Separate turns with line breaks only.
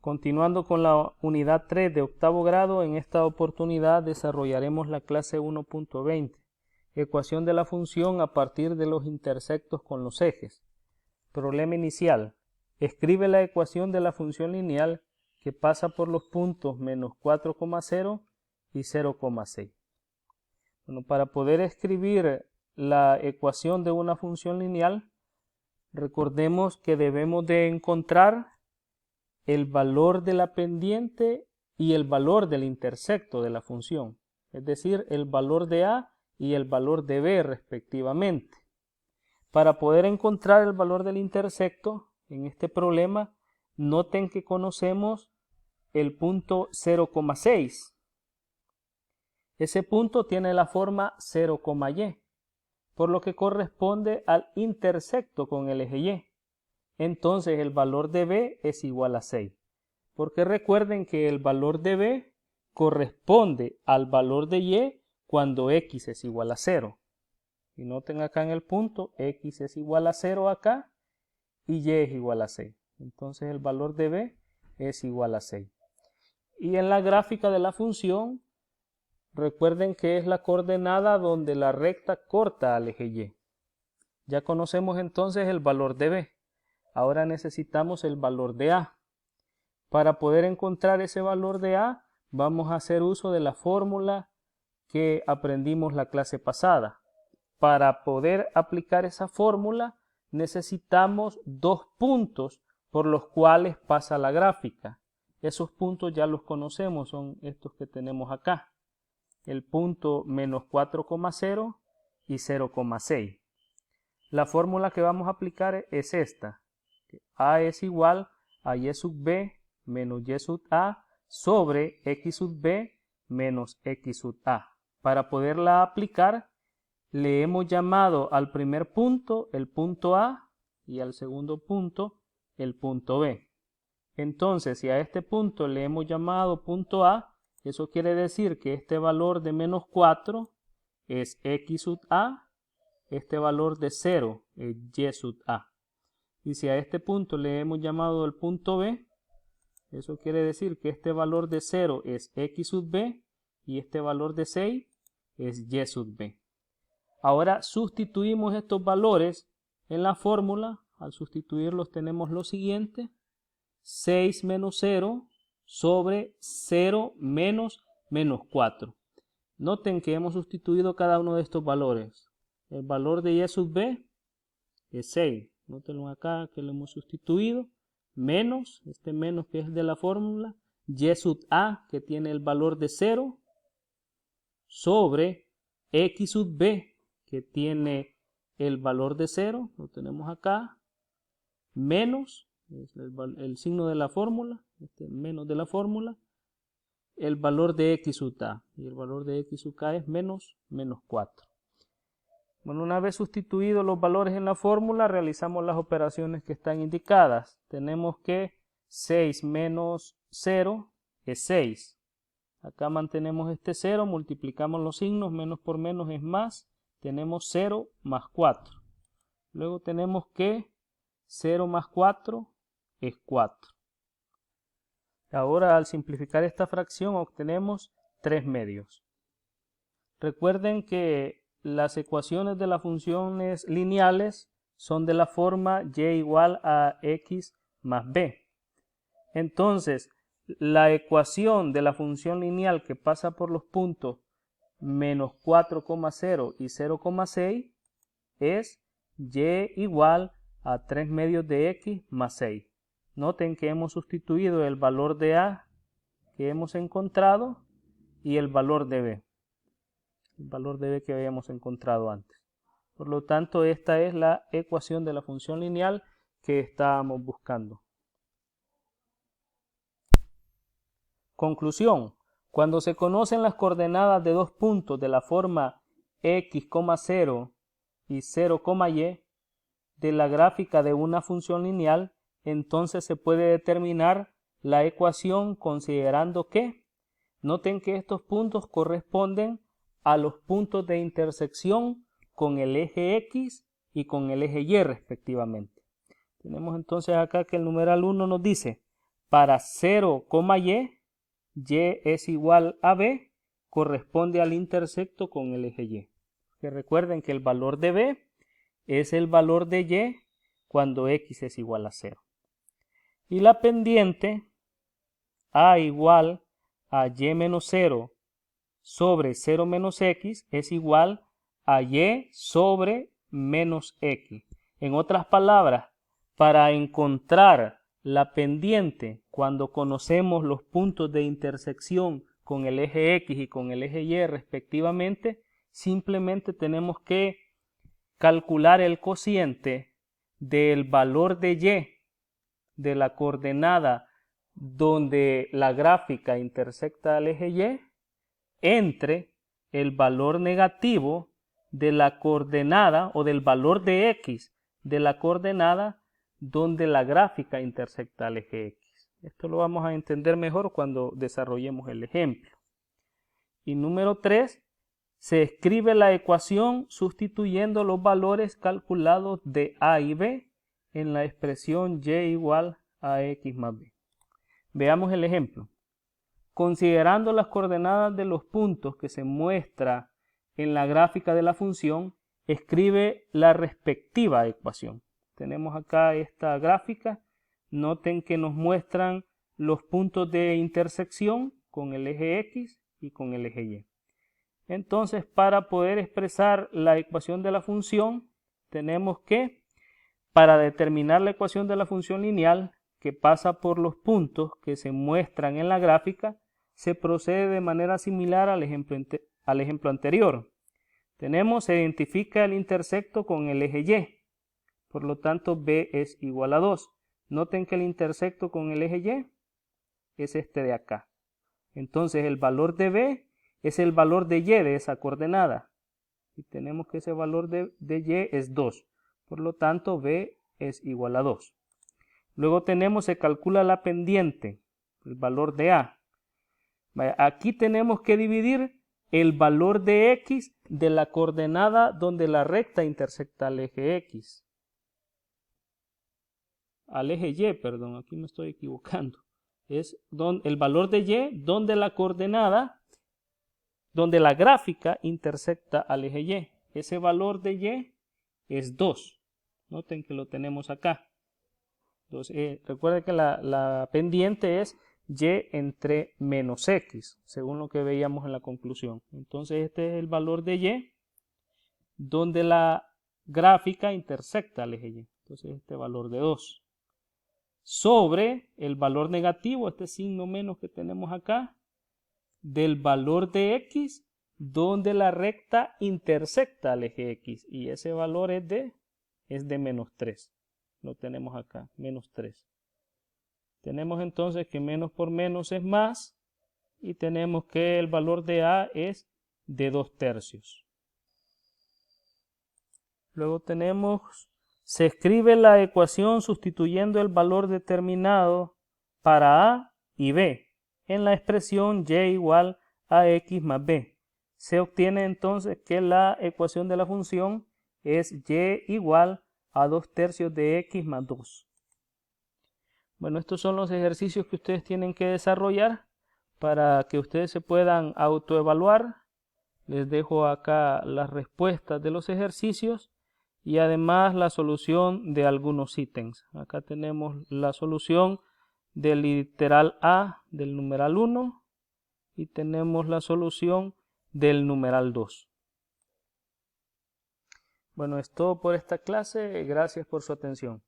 Continuando con la unidad 3 de octavo grado, en esta oportunidad desarrollaremos la clase 1.20, ecuación de la función a partir de los intersectos con los ejes. Problema inicial. Escribe la ecuación de la función lineal que pasa por los puntos menos 4,0 y 0,6. Bueno, para poder escribir la ecuación de una función lineal, recordemos que debemos de encontrar el valor de la pendiente y el valor del intersecto de la función, es decir, el valor de A y el valor de B respectivamente. Para poder encontrar el valor del intersecto en este problema, noten que conocemos el punto 0,6. Ese punto tiene la forma 0,y, por lo que corresponde al intersecto con el eje Y. Entonces el valor de B es igual a 6, porque recuerden que el valor de B corresponde al valor de Y cuando X es igual a 0. Y noten acá en el punto, X es igual a 0 acá y Y es igual a 6. Entonces el valor de B es igual a 6. Y en la gráfica de la función, recuerden que es la coordenada donde la recta corta al eje Y. Ya conocemos entonces el valor de B. Ahora necesitamos el valor de A. Para poder encontrar ese valor de A, vamos a hacer uso de la fórmula que aprendimos la clase pasada. Para poder aplicar esa fórmula, necesitamos dos puntos por los cuales pasa la gráfica. Esos puntos ya los conocemos, son estos que tenemos acá. El punto menos 4,0 y 0,6. La fórmula que vamos a aplicar es esta. A es igual a Y sub B menos Y sub A sobre X sub B menos X sub A. Para poderla aplicar, le hemos llamado al primer punto el punto A y al segundo punto el punto B. Entonces, si a este punto le hemos llamado punto A, eso quiere decir que este valor de menos 4 es X sub A, este valor de 0 es Y sub A. Y si a este punto le hemos llamado el punto B, eso quiere decir que este valor de 0 es X sub B y este valor de 6 es Y sub B. Ahora sustituimos estos valores en la fórmula. Al sustituirlos tenemos lo siguiente: 6 menos 0 sobre 0 menos 4. Noten que hemos sustituido cada uno de estos valores. El valor de Y sub B es 6. Nótenlo acá que lo hemos sustituido. Menos, este menos que es de la fórmula, Y sub A que tiene el valor de 0 sobre X sub B que tiene el valor de 0, lo tenemos acá, menos, es el signo de la fórmula, este menos de la fórmula, el valor de X sub A, y el valor de X sub A es menos 4. Bueno, una vez sustituidos los valores en la fórmula, realizamos las operaciones que están indicadas. Tenemos que 6 menos 0 es 6. Acá mantenemos este 0, multiplicamos los signos, menos por menos es más. Tenemos 0 más 4. Luego tenemos que 0 más 4 es 4. Ahora, al simplificar esta fracción, obtenemos 3 medios. Recuerden que las ecuaciones de las funciones lineales son de la forma y igual a x más b. Entonces, la ecuación de la función lineal que pasa por los puntos menos 4,0 y 0,6 es y igual a 3 medios de x más 6. Noten que hemos sustituido el valor de A que hemos encontrado y el valor de B. El valor de B que habíamos encontrado antes. Por lo tanto, esta es la ecuación de la función lineal que estábamos buscando. Conclusión. Cuando se conocen las coordenadas de dos puntos de la forma x,0 y 0,y de la gráfica de una función lineal, entonces se puede determinar la ecuación considerando que, noten que estos puntos corresponden a los puntos de intersección con el eje X y con el eje Y respectivamente. Tenemos entonces acá que el numeral 1 nos dice: para 0, y, y es igual a b, corresponde al intersecto con el eje y. Que recuerden que el valor de b es el valor de y cuando x es igual a 0. Y la pendiente a igual a y menos 0 sobre 0 menos x es igual a y sobre menos x. En otras palabras, para encontrar la pendiente cuando conocemos los puntos de intersección con el eje x y con el eje y respectivamente, simplemente tenemos que calcular el cociente del valor de y de la coordenada donde la gráfica intersecta al eje y entre el valor negativo de la coordenada o del valor de x de la coordenada donde la gráfica intersecta al eje x. Esto lo vamos a entender mejor cuando desarrollemos el ejemplo. Y número 3, se escribe la ecuación sustituyendo los valores calculados de a y b en la expresión y igual a x más b. Veamos el ejemplo. Considerando las coordenadas de los puntos que se muestra en la gráfica de la función, escribe la respectiva ecuación. Tenemos acá esta gráfica. Noten que nos muestran los puntos de intersección con el eje x y con el eje y. Entonces, para poder expresar la ecuación de la función, tenemos que, para determinar la ecuación de la función lineal que pasa por los puntos que se muestran en la gráfica, se procede de manera similar al ejemplo anterior. Se identifica el intersecto con el eje y, por lo tanto b es igual a 2. Noten que el intersecto con el eje y es este de acá. Entonces el valor de b es el valor de y de esa coordenada. Y tenemos que ese valor de y es 2. Por lo tanto, b es igual a 2. Luego se calcula la pendiente, el valor de a. Aquí tenemos que dividir el valor de x de la coordenada donde la recta intersecta al eje x. Al eje y, perdón, aquí me estoy equivocando. Es el valor de y donde la coordenada, donde la gráfica intersecta al eje y. Ese valor de y es 2. Noten que lo tenemos acá. Entonces, recuerden que la pendiente es y entre menos x, según lo que veíamos en la conclusión. Entonces, este es el valor de y donde la gráfica intersecta al eje y. Entonces, este valor de 2. Sobre el valor negativo, este signo menos que tenemos acá, del valor de x donde la recta intersecta al eje x. Y ese valor es de menos 3. Lo tenemos acá, menos 3. Tenemos entonces que menos por menos es más. Y tenemos que el valor de a es de 2/3. Luego se escribe la ecuación sustituyendo el valor determinado para a y b en la expresión y igual a x más b. Se obtiene entonces que la ecuación de la función es y igual a 2/3 de x más 2. Bueno, estos son los ejercicios que ustedes tienen que desarrollar para que ustedes se puedan autoevaluar. Les dejo acá las respuestas de los ejercicios y además la solución de algunos ítems. Acá tenemos la solución del literal A del numeral 1 y tenemos la solución del numeral 2. Bueno, es todo por esta clase. Gracias por su atención.